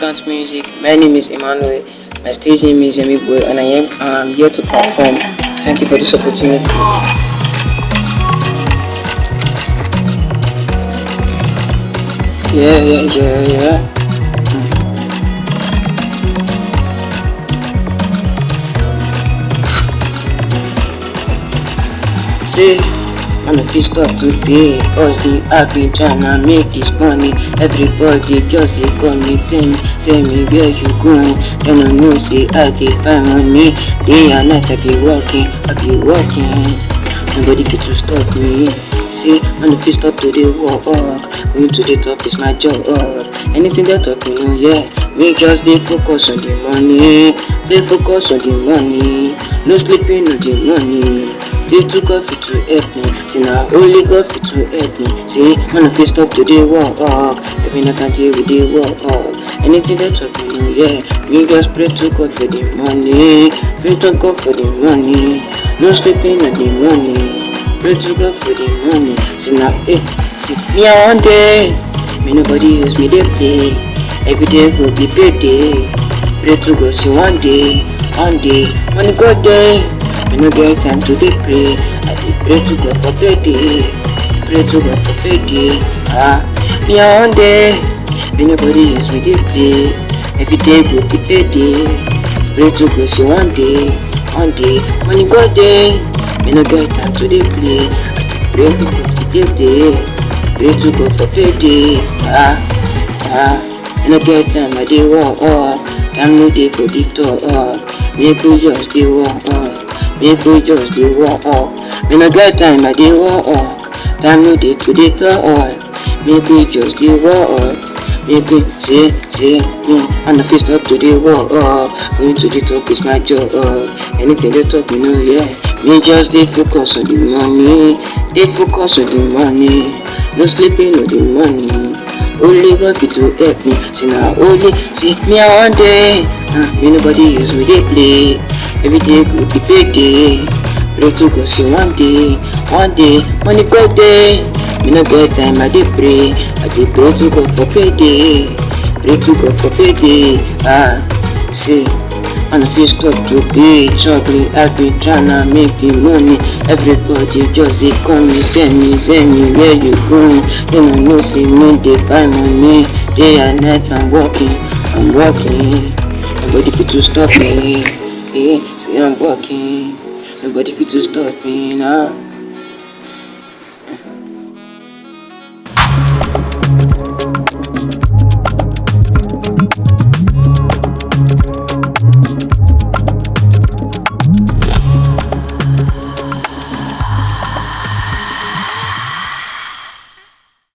Music. My name is Emmanuel. My stage name is Zemy and I am here to perform. Thank you for this opportunity. Yeah. See, I'm a fist stop to pay. Cause I've been tryna make this money. Everybody just they call me, tell me where you going. Then I know say I dey find money. Day and night I be working. Nobody fit to stop me. See, I'm a fist stop to the walk. Going to the top is my job. Anything they talk, yeah. We just dey focus on the money. They focus on the money. No sleeping on the money. They took off it to help me. See now only God fit to help me. See, man, if you stop to the walk, every night until we dey walk. Anything they talk, yeah. We just pray to God for the money. Pray to God for the money. No sleeping on the money. Pray to God for the money. See now, see me one day. Me nobody use me they play. Every day go be payday. Pray to God, see one day, money go day. Me no get time to dey pray. I dey pray to God for payday. Me one day. Me nobody use me dey play. Every day go be payday. Pray to God, see one day, money go day. Me no get time to dey play. I dey pray to God for payday. Pray to God for payday. Me no get time, I dey work. Time no dey for deep talk. Make we just dey work. Make we just dey work. Me no get time, I dey work. Time no dey to dey talk. Make we just dey work. Make we say me and the fist up to the work. Going to the top is my job. Anything they talk, yeah. Me just dey focus on the money. They focus on the money. No sleeping on the money. Only God fit to help me. See now only see me one day. Me nobody use me they play. Every day could be payday. Pray to God, see one day, money go day. Me no get time, I dey pray. I dey pray to God for payday. Pray to God for payday. See, and if you stop to pay, struggling, I've been tryna make the money. Everybody just they call me, tell me where you going. Then I know say me they find money. Day and night I'm working. Nobody fit to stop me. Yeah, say I'm working. Nobody fit to stop me now.